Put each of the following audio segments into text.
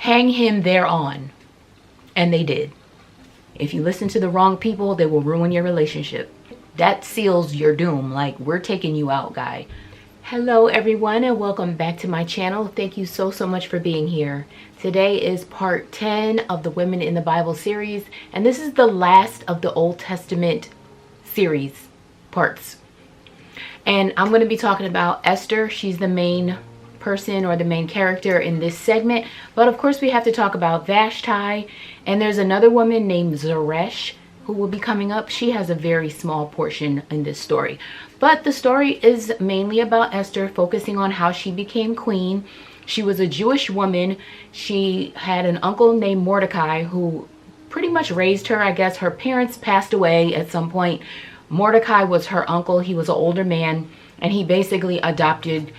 hang him thereon. And they did. If you listen to the wrong people, they will ruin your relationship. That seals your doom. Like, we're taking you out, guy. Hello everyone, and welcome back to my channel. Thank you so much for being here. Today is part 10 of the Women in the Bible series, and this is the last of the Old Testament series parts. And I'm going to be talking about Esther. She's the main person or the main character in this segment, but of course we have to talk about Vashti, and there's another woman named Zeresh who will be coming up. She has a very small portion in this story, but the story is mainly about Esther, focusing on how she became queen. She was a Jewish woman. She had an uncle named Mordecai who pretty much raised her. I guess her parents passed away at some point. Mordecai was her uncle. He was an older man, and he basically adopted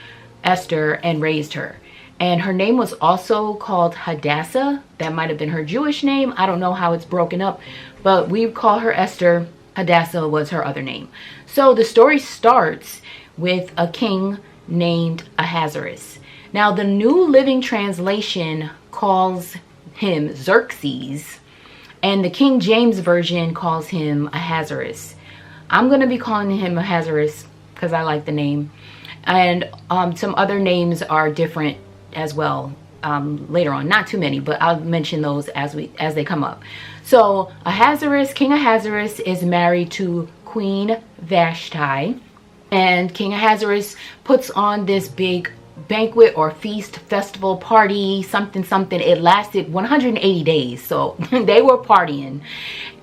Esther and raised her. And her name was also called Hadassah. That might have been her Jewish name. I don't know how it's broken up, but we call her Esther. Hadassah was her other name. So the story starts with a king named Ahasuerus. Now the New Living Translation calls him Xerxes, and the King James Version calls him Ahasuerus. I'm going to be calling him Ahasuerus because I like the name. And some other names are different as well later on. Not too many, but I'll mention those as they come up. So Ahasuerus, King Ahasuerus, is married to Queen Vashti, and King Ahasuerus puts on this big banquet or feast, festival, party, something. It lasted 180 days, so they were partying.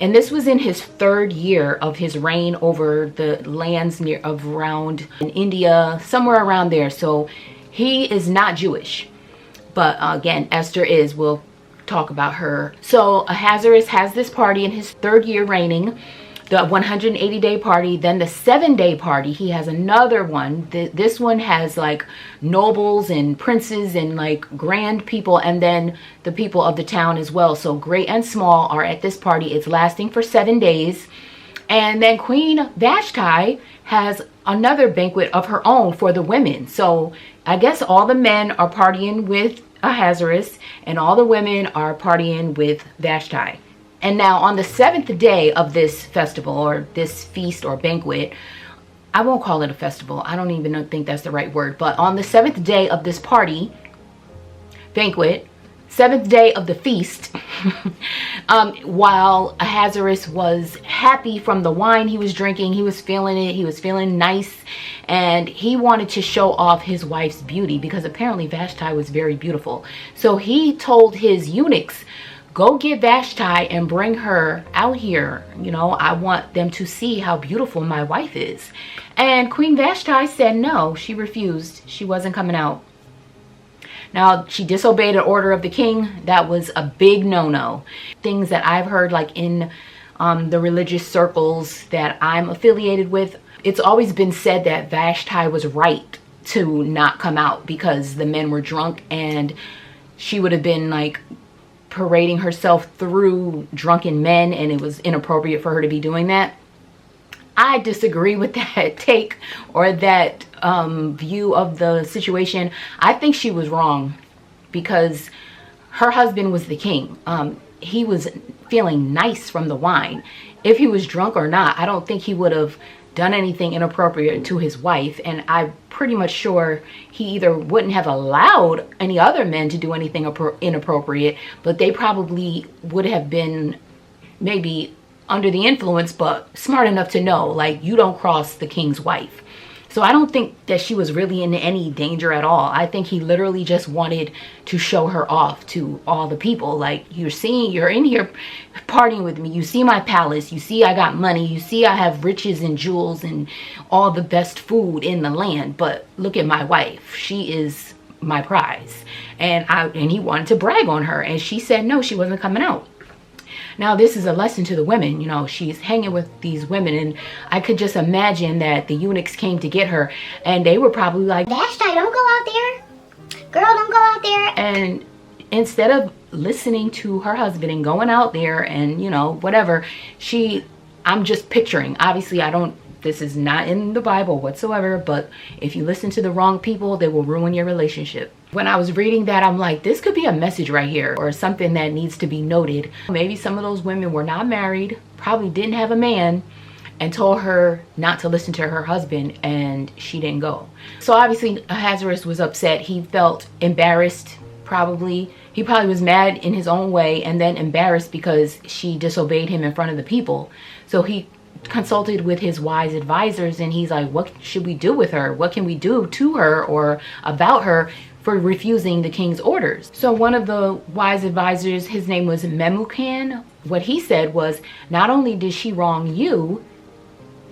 And this was in his third year of his reign over the lands around in India, somewhere around there. So he is not Jewish, but again, Esther is. We'll talk about her. So Ahasuerus has this party in his third year reigning, the 180-day party. Then the 7-day party, he has another one. This one has like nobles and princes and like grand people, and then the people of the town as well. So great and small are at this party. It's lasting for 7 days. And then Queen Vashti has another banquet of her own for the women. So I guess all the men are partying with Ahasuerus, and all the women are partying with Vashti. And now on the 7th day of this festival, or this feast or banquet, I won't call it a festival. I don't even think that's the right word. But on the 7th day of this party, banquet, 7th day of the feast, while Ahasuerus was happy from the wine he was drinking, he was feeling it, he was feeling nice, and he wanted to show off his wife's beauty because apparently Vashti was very beautiful. So he told his eunuchs, go get Vashti and bring her out here. You know, I want them to see how beautiful my wife is. And Queen Vashti said no. She refused. She wasn't coming out. Now, she disobeyed an order of the king. That was a big no-no. Things that I've heard, like in the religious circles that I'm affiliated with, it's always been said that Vashti was right to not come out because the men were drunk, and she would have been like parading herself through drunken men, and it was inappropriate for her to be doing that. I disagree with that take or that view of the situation. I think she was wrong because her husband was the king. He was feeling nice from the wine. If he was drunk or not, I don't think he would have done anything inappropriate to his wife, and I'm pretty much sure he either wouldn't have allowed any other men to do anything inappropriate, but they probably would have been maybe under the influence, but smart enough to know, like, you don't cross the king's wife. So I don't think that she was really in any danger at all. I think he literally just wanted to show her off to all the people. Like, you're in here partying with me. You see my palace. You see I got money. You see I have riches and jewels and all the best food in the land. But look at my wife. She is my prize. And he wanted to brag on her. And she said no, she wasn't coming out. Now, this is a lesson to the women. You know, she's hanging with these women, and I could just imagine that the eunuchs came to get her, and they were probably like, Vashti, don't go out there. Girl, don't go out there. And instead of listening to her husband and going out there and, you know, whatever, I'm just picturing, obviously this is not in the Bible whatsoever, but if you listen to the wrong people, they will ruin your relationship. When I was reading that, I'm like, this could be a message right here, or something that needs to be noted. Maybe some of those women were not married, probably didn't have a man, and told her not to listen to her husband, and she didn't go. So obviously Ahasuerus was upset. He felt embarrassed, probably. He probably was mad in his own way, and then embarrassed because she disobeyed him in front of the people. So he consulted with his wise advisors, and he's like, what should we do with her? What can we do to her or about her for refusing the king's orders? So one of the wise advisors, his name was Memucan, what he said was, not only did she wrong you,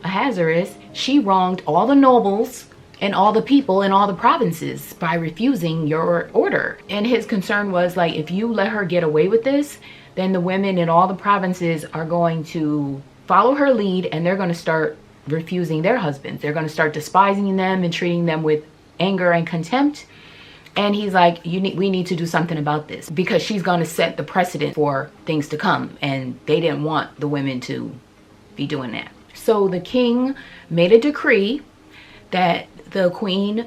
Ahasuerus, she wronged all the nobles and all the people in all the provinces by refusing your order. And his concern was, like, if you let her get away with this, then the women in all the provinces are going to follow her lead, and they're going to start refusing their husbands. They're going to start despising them and treating them with anger and contempt. And he's like, we need to do something about this, because she's going to set the precedent for things to come, and they didn't want the women to be doing that. So the king made a decree that Queen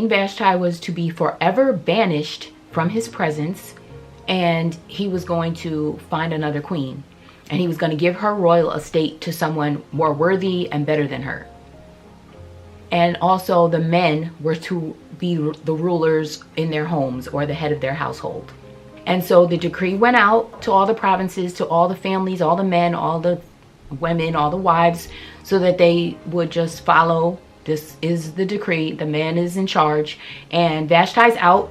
Vashti was to be forever banished from his presence, and he was going to find another queen, and he was going to give her royal estate to someone more worthy and better than her. And also the men were to be the rulers in their homes, or the head of their household. And so the decree went out to all the provinces, to all the families, all the men, all the women, all the wives, so that they would just follow. This is the decree. The man is in charge, and Vashti's out,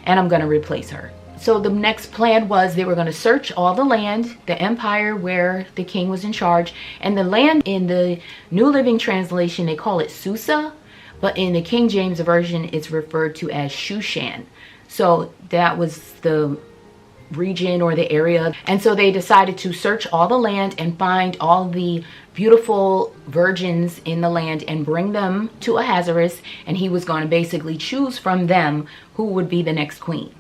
and I'm going to replace her. So the next plan was they were going to search all the land, the empire where the king was in charge. And the land in the New Living Translation, they call it Susa, but in the King James Version, it's referred to as Shushan. So that was the region or the area. And so they decided to search all the land and find all the beautiful virgins in the land and bring them to Ahasuerus, and he was going to basically choose from them who would be the next queen.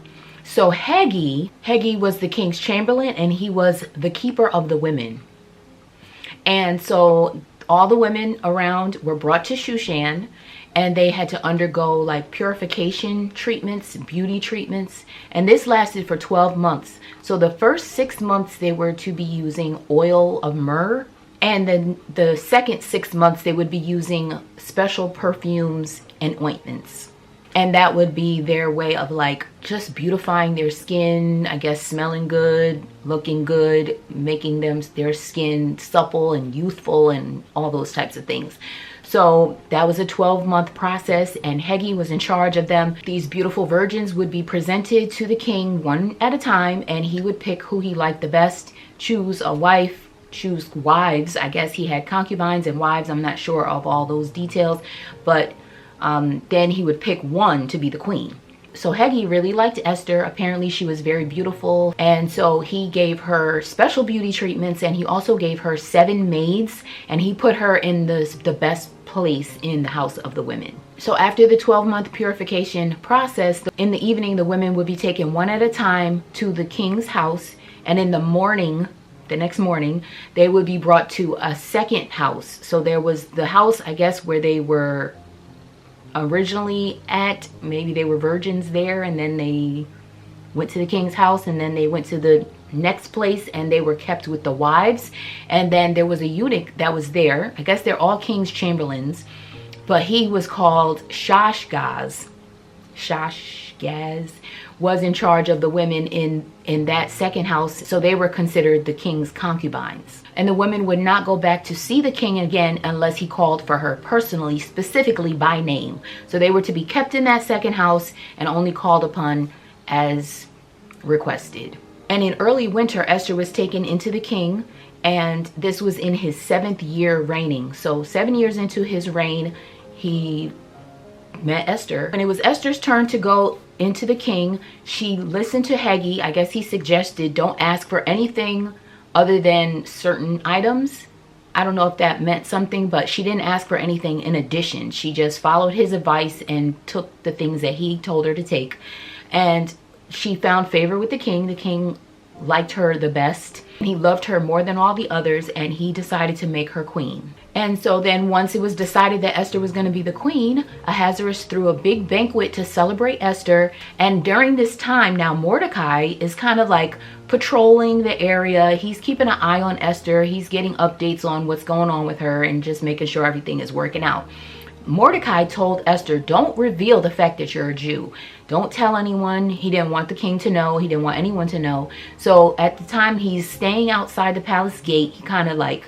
So Haggai was the king's chamberlain, and he was the keeper of the women. And so all the women around were brought to Shushan, and they had to undergo like purification treatments, beauty treatments. And this lasted for 12 months. So the first 6 months they were to be using oil of myrrh. And then the second 6 months they would be using special perfumes and ointments. And that would be their way of like just beautifying their skin, I guess, smelling good, looking good, making their skin supple and youthful and all those types of things. So that was a 12-month process, and Haggai was in charge of them. These beautiful virgins would be presented to the king one at a time, and he would pick who he liked the best, choose a wife, choose wives. I guess he had concubines and wives. I'm not sure of all those details, but then he would pick one to be the queen. So Haggai really liked Esther. Apparently she was very beautiful, and so he gave her special beauty treatments, and he also gave her 7 maids, and he put her in the best place in the house of the women. So after the 12-month purification process, in the evening the women would be taken one at a time to the king's house, and in the morning, the next morning, they would be brought to a second house. So there was the house, I guess, where they were originally at. Maybe they were virgins there, and then they went to the king's house, and then they went to the next place, and they were kept with the wives. And then there was a eunuch that was there. I guess they're all king's chamberlains, but he was called Shashgaz. Shashgaz was in charge of the women in that second house. So they were considered the king's concubines. And the women would not go back to see the king again unless he called for her personally, specifically by name. So they were to be kept in that second house and only called upon as requested. And in early winter, Esther was taken into the king, and this was in his 7th year reigning. So 7 years into his reign, he met Esther. When it was Esther's turn to go into the king, she listened to Haggai. I guess he suggested don't ask for anything other than certain items. I don't know if that meant something, but she didn't ask for anything in addition. She just followed his advice and took the things that he told her to take. And she found favor with the king. The king liked her the best. He loved her more than all the others, and he decided to make her queen. And so then once it was decided that Esther was going to be the queen, Ahasuerus threw a big banquet to celebrate Esther. And during this time, now Mordecai is kind of like patrolling the area. He's keeping an eye on Esther. He's getting updates on what's going on with her and just making sure everything is working out. Mordecai told Esther, don't reveal the fact that you're a Jew. Don't tell anyone. He didn't want the king to know. He didn't want anyone to know. So at the time he's staying outside the palace gate, he kind of like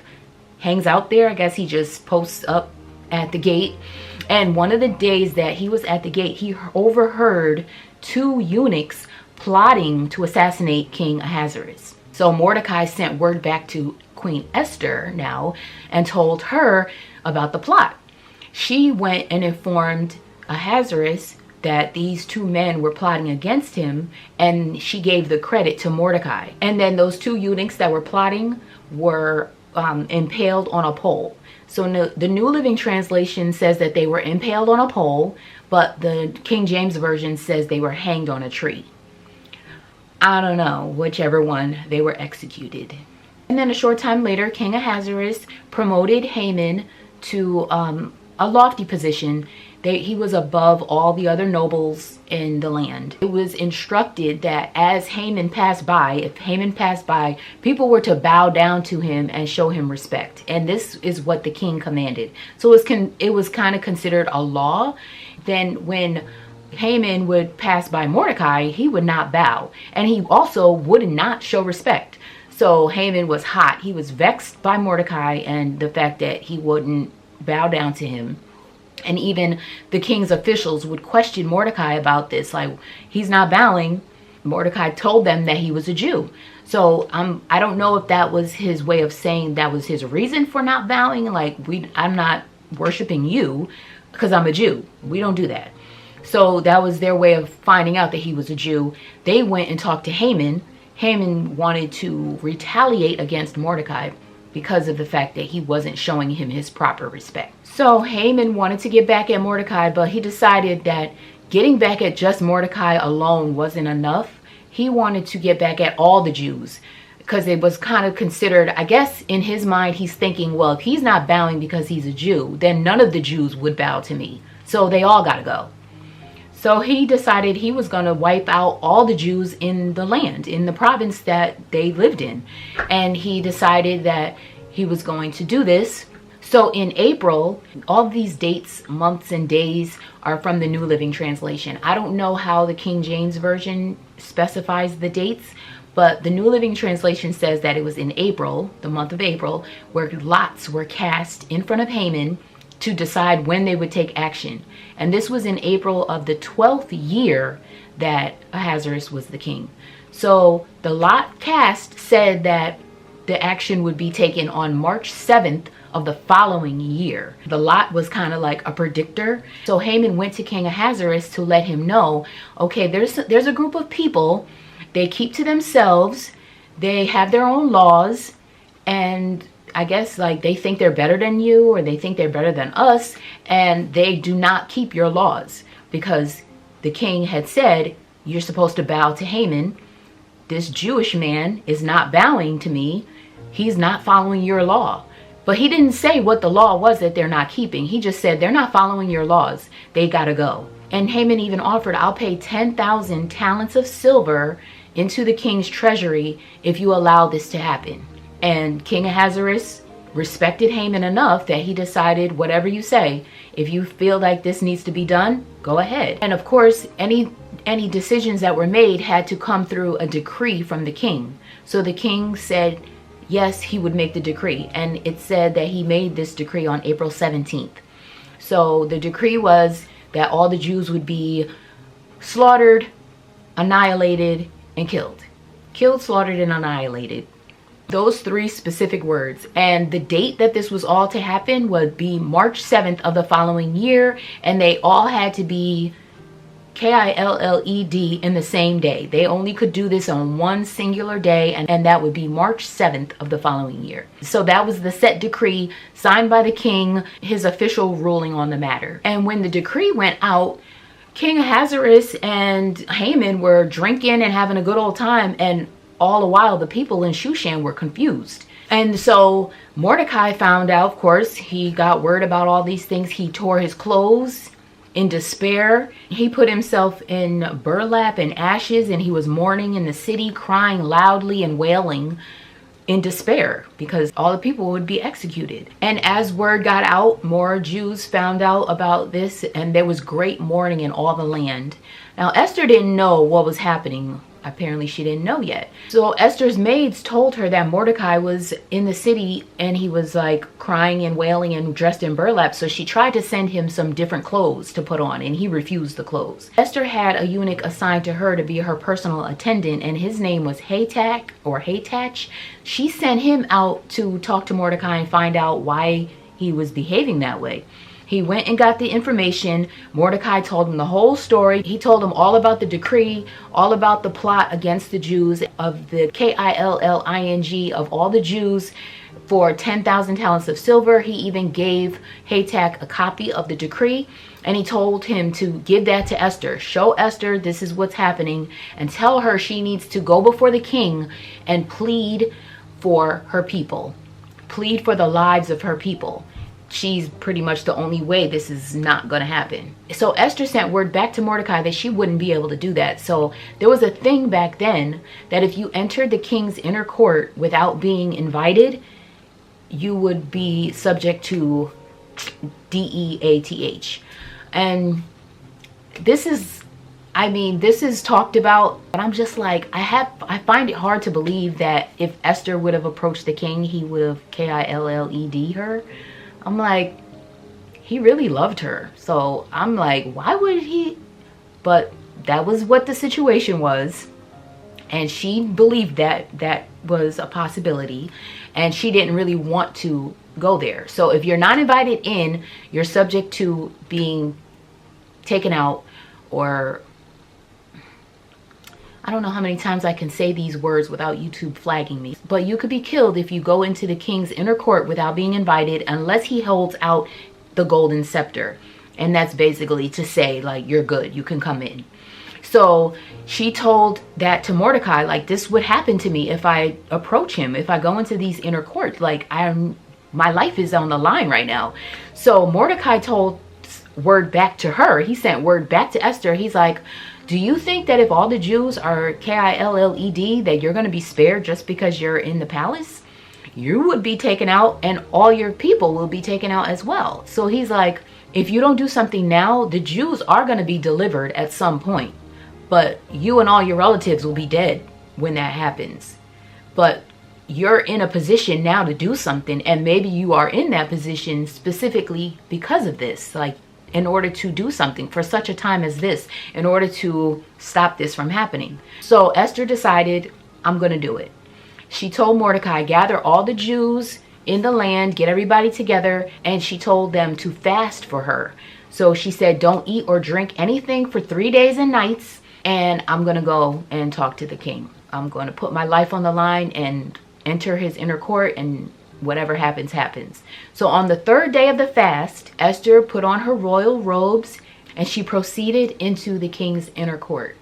hangs out there. I guess he just posts up at the gate. And one of the days that he was at the gate, he overheard two eunuchs plotting to assassinate King Ahasuerus. So Mordecai sent word back to Queen Esther now and told her about the plot. She went and informed Ahasuerus that these two men were plotting against him, and she gave the credit to Mordecai. And then those two eunuchs that were plotting were impaled on a pole. So the New Living Translation says that they were impaled on a pole, but the King James Version says they were hanged on a tree. I don't know, whichever one, they were executed. And then a short time later, King Ahasuerus promoted Haman to a lofty position. He was above all the other nobles in the land. It was instructed that as Haman passed by, if Haman passed by, people were to bow down to him and show him respect. And this is what the king commanded. So it was kind of considered a law. Then when Haman would pass by Mordecai, he would not bow. And he also would not show respect. So Haman was hot. He was vexed by Mordecai and the fact that he wouldn't bow down to him. And even the king's officials would question Mordecai about this. Like, he's not bowing. Mordecai told them that he was a Jew. So I don't know if that was his way of saying that was his reason for not bowing. Like, I'm not worshiping you because I'm a Jew. We don't do that. So that was their way of finding out that he was a Jew. They went and talked to Haman. Haman wanted to retaliate against Mordecai because of the fact that he wasn't showing him his proper respect. So Haman wanted to get back at Mordecai, but he decided that getting back at just Mordecai alone wasn't enough. He wanted to get back at all the Jews because it was kind of considered, I guess in his mind, he's thinking, well, if he's not bowing because he's a Jew, then none of the Jews would bow to me. So they all got to go. So he decided he was going to wipe out all the Jews in the land, in the province that they lived in. And he decided that he was going to do this. So in April, all these dates, months, and days are from the New Living Translation. I don't know how the King James Version specifies the dates, but the New Living Translation says that it was in April, the month of April, where lots were cast in front of Haman to decide when they would take action. And this was in April of the 12th year that Ahasuerus was the king. So the lot cast said that the action would be taken on March 7th of the following year. The lot was kind of like a predictor. So Haman went to King Ahasuerus to let him know, okay, there's a group of people, they keep to themselves, they have their own laws, and I guess like they think they're better than you, or they think they're better than us, and they do not keep your laws, because the king had said you're supposed to bow to Haman. This Jewish man is not bowing to me. He's not following your law. But he didn't say what the law was that they're not keeping. He just said they're not following your laws. They gotta go. And Haman even offered, I'll pay 10,000 talents of silver into the king's treasury if you allow this to happen. And King Ahasuerus respected Haman enough that he decided, whatever you say, if you feel like this needs to be done, go ahead. And of course, any decisions that were made had to come through a decree from the king. So the king said, yes, he would make the decree. And it said that he made this decree on April 17th. So the decree was that all the Jews would be slaughtered, annihilated, and killed. Killed, slaughtered, and annihilated. Those three specific words. And the date that this was all to happen would be March 7th of the following year. And they all had to be Killed in the same day. They only could do this on one singular day, and that would be March 7th of the following year. So that was the set decree signed by the king, his official ruling on the matter. And when the decree went out, King Ahasuerus and Haman were drinking and having a good old time, and all the while the people in Shushan were confused. And so Mordecai found out, of course, he got word about all these things. He tore his clothes in despair. He put himself in burlap and ashes, and he was mourning in the city, crying loudly and wailing in despair because all the people would be executed. And as word got out, more Jews found out about this, and there was great mourning in all the land. Now Esther didn't know what was happening. Apparently she didn't know yet. So Esther's maids told her that Mordecai was in the city and he was like crying and wailing and dressed in burlap. So she tried to send him some different clothes to put on, and he refused the clothes. Esther had a eunuch assigned to her to be her personal attendant, and his name was Hatach. She sent him out to talk to Mordecai and find out why he was behaving that way. He went and got the information. Mordecai told him the whole story. He told him all about the decree, all about the plot against the Jews, of the Killing of all the Jews for 10,000 talents of silver. He even gave Hatach a copy of the decree, and he told him to give that to Esther. Show Esther this is what's happening, and tell her she needs to go before the king and plead for her people. Plead for the lives of her people. She's pretty much the only way this is not going to happen. So Esther sent word back to Mordecai that she wouldn't be able to do that. So there was a thing back then that if you entered the king's inner court without being invited, you would be subject to DEATH. And this is talked about, but I'm just like, I find it hard to believe that if Esther would have approached the king, he would have KILLED her. I'm like, he really loved her. So I'm like, why would he? But that was what the situation was. And she believed that that was a possibility. And she didn't really want to go there. So if you're not invited in, you're subject to being taken out, or I don't know how many times I can say these words without YouTube flagging me. But you could be killed if you go into the king's inner court without being invited, unless he holds out the golden scepter. And that's basically to say, like, you're good, you can come in. So she told that to Mordecai, like, this would happen to me if I approach him, if I go into these inner courts. Like, my life is on the line right now. So Mordecai told word back to her. He sent word back to Esther. He's like, do you think that if all the Jews are KILLED, that you're going to be spared just because you're in the palace? You would be taken out, and all your people will be taken out as well. So he's like, if you don't do something now, the Jews are going to be delivered at some point. But you and all your relatives will be dead when that happens. But you're in a position now to do something, and maybe you are in that position specifically because of this. Like, in order to do something for such a time as this, in order to stop this from happening. So Esther decided, I'm going to do it. She told Mordecai, gather all the Jews in the land, get everybody together, and she told them to fast for her. So she said, don't eat or drink anything for 3 days and nights, and I'm going to go and talk to the king. I'm going to put my life on the line and enter his inner court, and whatever happens, happens. So on the third day of the fast, Esther put on her royal robes and she proceeded into the king's inner court.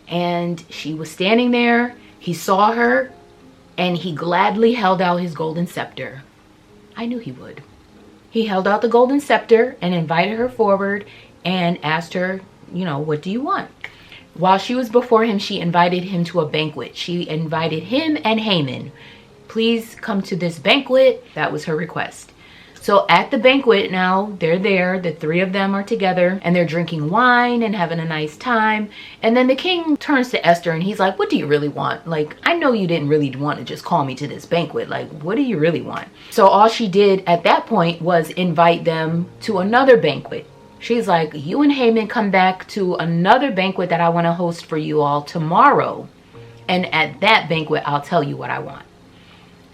And she was standing there. He saw her and he gladly held out his golden scepter. I knew he would. He held out the golden scepter and invited her forward and asked her, what do you want? While she was before him, she invited him to a banquet. She invited him and Haman. Please come to this banquet. That was her request. So at the banquet now, they're there. The three of them are together and they're drinking wine and having a nice time. And then the king turns to Esther and he's like, what do you really want? Like, I know you didn't really want to just call me to this banquet. Like, what do you really want? So all she did at that point was invite them to another banquet. She's like, you and Haman come back to another banquet that I want to host for you all tomorrow. And at that banquet, I'll tell you what I want.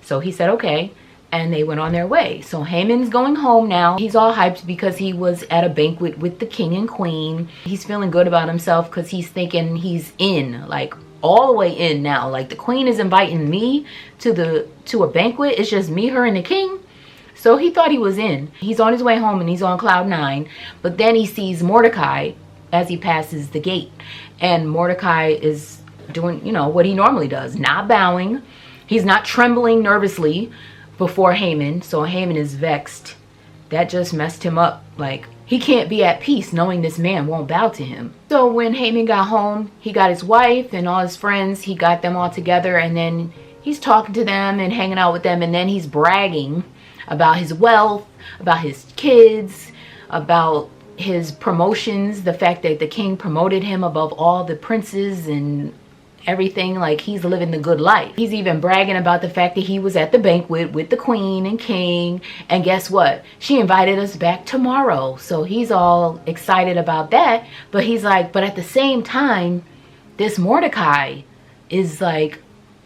So he said, okay. And they went on their way. So Haman's going home now. He's all hyped because he was at a banquet with the king and queen. He's feeling good about himself because he's thinking he's in, like all the way in now. Like the queen is inviting me to a banquet. It's just me, her, and the king. So he thought he was in. He's on his way home and he's on cloud 9. But then he sees Mordecai as he passes the gate. And Mordecai is doing, what he normally does, not bowing. He's not trembling nervously before Haman. So Haman is vexed. That just messed him up. Like, he can't be at peace knowing this man won't bow to him. So when Haman got home, he got his wife and all his friends. He got them all together, and then he's talking to them and hanging out with them. And then he's bragging about his wealth, about his kids, about his promotions, the fact that the king promoted him above all the princes and everything. Like, he's living the good life. He's even bragging about the fact that he was at the banquet with the queen and king, and guess what, she invited us back tomorrow. So he's all excited about that. But he's like, but at the same time, this Mordecai is like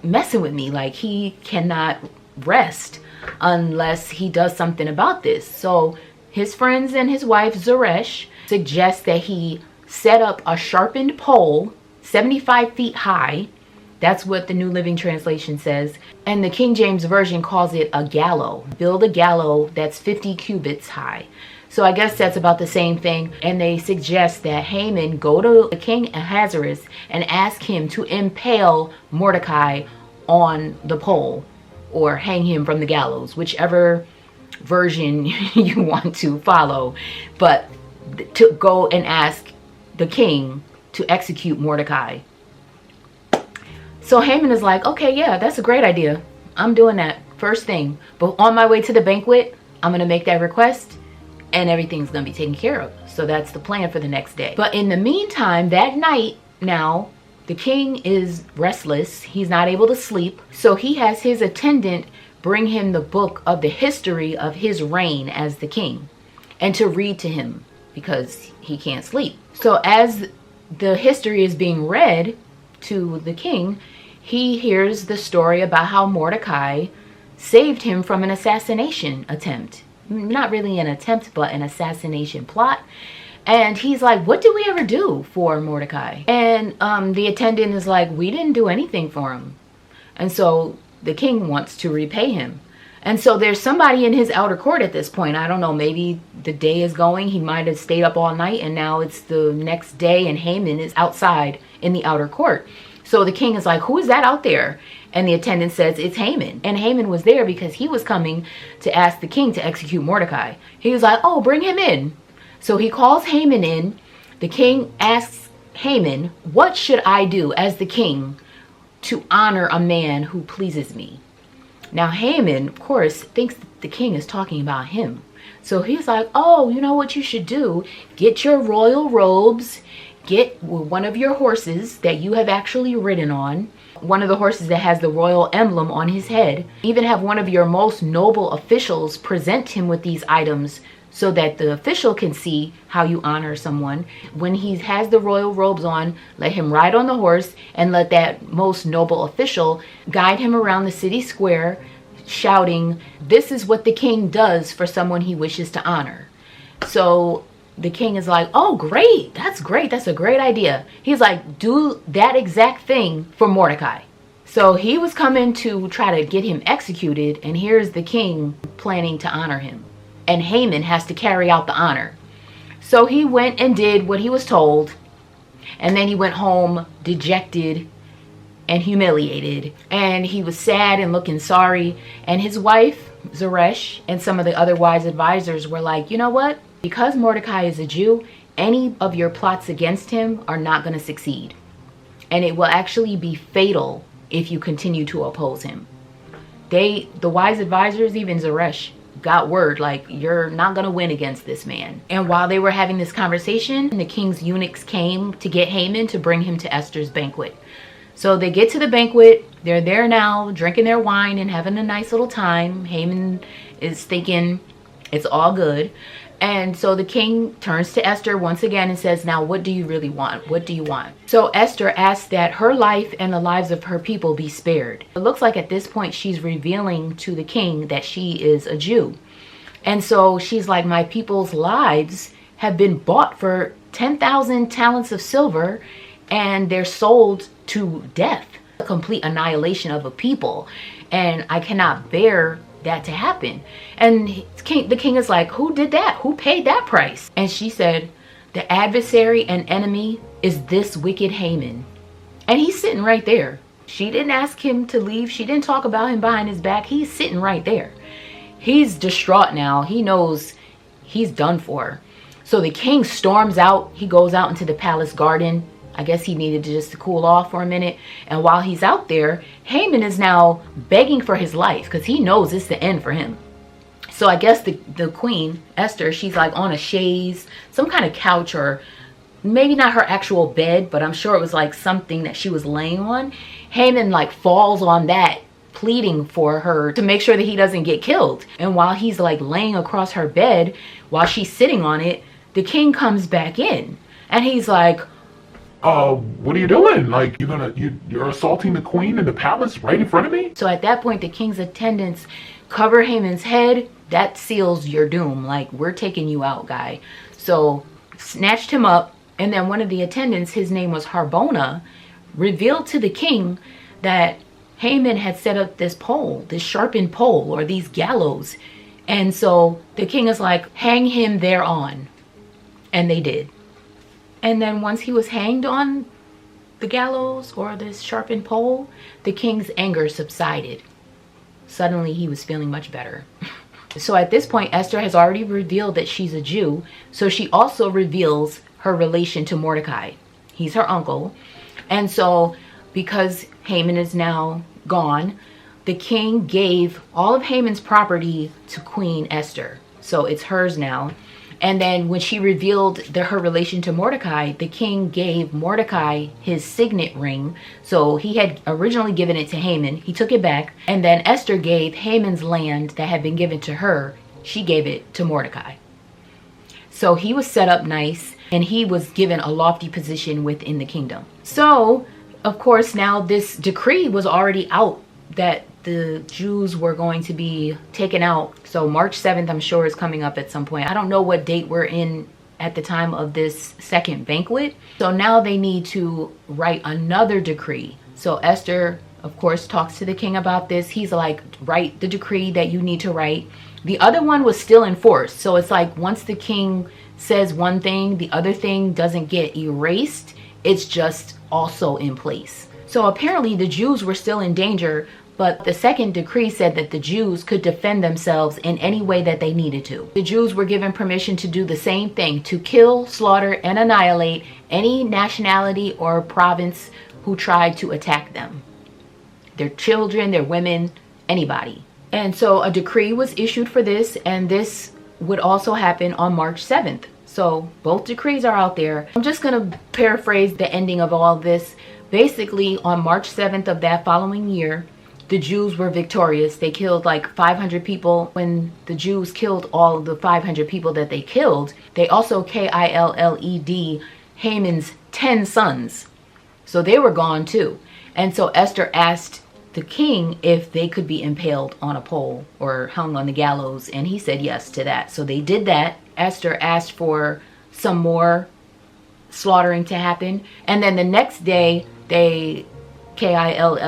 messing with me. Like, he cannot rest unless he does something about this. So his friends and his wife Zeresh suggest that he set up a sharpened pole 75 feet high. That's what the New Living Translation says. And the King James Version calls it a gallows. Build a gallows that's 50 cubits high. So I guess that's about the same thing. And they suggest that Haman go to the king Ahasuerus and ask him to impale Mordecai on the pole or hang him from the gallows, whichever version you want to follow. But to go and ask the king to execute Mordecai. So Haman is like, okay, yeah, that's a great idea. I'm doing that first thing. But on my way to the banquet, I'm going to make that request and everything's going to be taken care of. So that's the plan for the next day. But in the meantime, that night now, the king is restless. He's not able to sleep. So he has his attendant bring him the book of the history of his reign as the king and to read to him because he can't sleep. So as the history is being read to the king, he hears the story about how Mordecai saved him from an assassination attempt. Not really an attempt, but an assassination plot. And he's like, what did we ever do for Mordecai? And the attendant is like, we didn't do anything for him. And so the king wants to repay him. And so there's somebody in his outer court at this point. I don't know, maybe the day is going. He might have stayed up all night and now it's the next day and Haman is outside in the outer court. So the king is like, who is that out there? And the attendant says, it's Haman. And Haman was there because he was coming to ask the king to execute Mordecai. He was like, oh, bring him in. So he calls Haman in. The king asks Haman, what should I do as the king to honor a man who pleases me? Now Haman, of course, thinks that the king is talking about him. So he's like, oh, you know what you should do? Get your royal robes. Get one of your horses that you have actually ridden on. One of the horses that has the royal emblem on his head. Even have one of your most noble officials present him with these items so that the official can see how you honor someone. When he has the royal robes on, let him ride on the horse and let that most noble official guide him around the city square, shouting, this is what the king does for someone he wishes to honor. So the king is like, oh, great. That's great. That's a great idea. He's like, do that exact thing for Mordecai. So he was coming to try to get him executed. And here's the king planning to honor him. And Haman has to carry out the honor. So he went and did what he was told. And then he went home dejected and humiliated. And he was sad and looking sorry. And his wife, Zeresh, and some of the other wise advisors were like, you know what? Because Mordecai is a Jew, any of your plots against him are not going to succeed. And it will actually be fatal if you continue to oppose him. The wise advisors, even Zeresh, got word like, you're not going to win against this man. And while they were having this conversation, the king's eunuchs came to get Haman to bring him to Esther's banquet. So they get to the banquet. They're there now drinking their wine and having a nice little time. Haman is thinking it's all good. And so the king turns to Esther once again and says, now, what do you really want? What do you want? So Esther asks that her life and the lives of her people be spared. It looks like at this point she's revealing to the king that she is a Jew. And so she's like, my people's lives have been bought for 10,000 talents of silver and they're sold to death, a complete annihilation of a people. And I cannot bear that to happen. And the king is like, who did that? Who paid that price? And she said, the adversary and enemy is this wicked Haman. And he's sitting right there. She didn't ask him to leave. She didn't talk about him behind his back. He's sitting right there. He's distraught now. He knows he's done for. So the king storms out. He goes out into the palace garden. I guess he needed to cool off for a minute. And while he's out there, Haman is now begging for his life because he knows it's the end for him. So I guess the queen, Esther, she's like on a chaise, some kind of couch, or maybe not her actual bed, but I'm sure it was like something that she was laying on. Haman like falls on that, pleading for her to make sure that he doesn't get killed. And while he's like laying across her bed, while she's sitting on it, the king comes back in. And he's like, what are you doing? Like, you're assaulting the queen in the palace right in front of me? So at that point, the king's attendants cover Haman's head. That seals your doom. Like, we're taking you out, guy. So snatched him up. And then one of the attendants, his name was Harbona, revealed to the king that Haman had set up this pole, this sharpened pole, or these gallows. And so the king is like, hang him thereon. And they did. And then once he was hanged on the gallows or this sharpened pole, the king's anger subsided. Suddenly he was feeling much better. So at this point, Esther has already revealed that she's a Jew. So she also reveals her relation to Mordecai. He's her uncle. And so because Haman is now gone, the king gave all of Haman's property to Queen Esther. So it's hers now. And then when she revealed her relation to Mordecai, the king gave Mordecai his signet ring. So he had originally given it to Haman. He took it back. And then Esther gave Haman's land that had been given to her. She gave it to Mordecai. So he was set up nice, and he was given a lofty position within the kingdom. So, of course, now this decree was already out that the Jews were going to be taken out. So March 7th, I'm sure, is coming up at some point. I don't know what date we're in at the time of this second banquet. So now they need to write another decree. So Esther, of course, talks to the king about this. He's like, write the decree that you need to write. The other one was still in force. So it's like once the king says one thing, the other thing doesn't get erased. It's just also in place. So apparently the Jews were still in danger, but the second decree said that the Jews could defend themselves in any way that they needed to. The Jews were given permission to do the same thing, to kill, slaughter, and annihilate any nationality or province who tried to attack them. Their children, their women, anybody. And so a decree was issued for this, and this would also happen on March 7th. So both decrees are out there. I'm just going to paraphrase the ending of all this. Basically, on March 7th of that following year, the Jews were victorious. They killed like 500 people. When the Jews killed all of the 500 people that they killed, they also killed Haman's 10 sons. So they were gone too. And so Esther asked the king if they could be impaled on a pole or hung on the gallows, and he said yes to that. So they did that. Esther asked for some more slaughtering to happen. And then the next day, they killed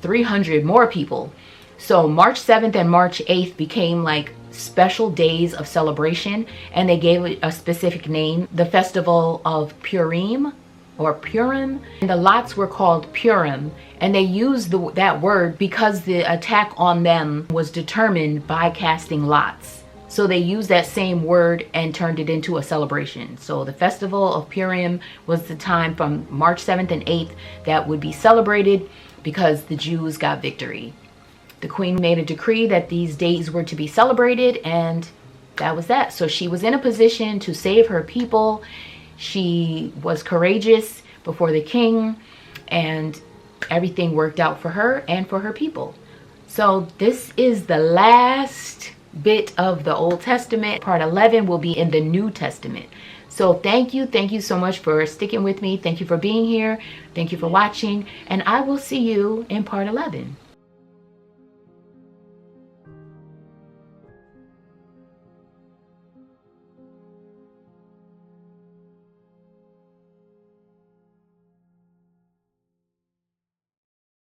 300 more people. So March 7th and March 8th became like special days of celebration, and they gave it a specific name, the festival of Purim or Purim. And the lots were called Purim, and they used that word because the attack on them was determined by casting lots. So they used that same word and turned it into a celebration. So the festival of Purim was the time from March 7th and 8th that would be celebrated because the Jews got victory. The queen made a decree that these days were to be celebrated, and that was that. So she was in a position to save her people. She was courageous before the king, and everything worked out for her and for her people. So this is the last bit of the Old Testament. Part 11 will be in the New Testament. So thank you so much for sticking with me. Thank you for being here. Thank you for watching, and I will see you in part 11.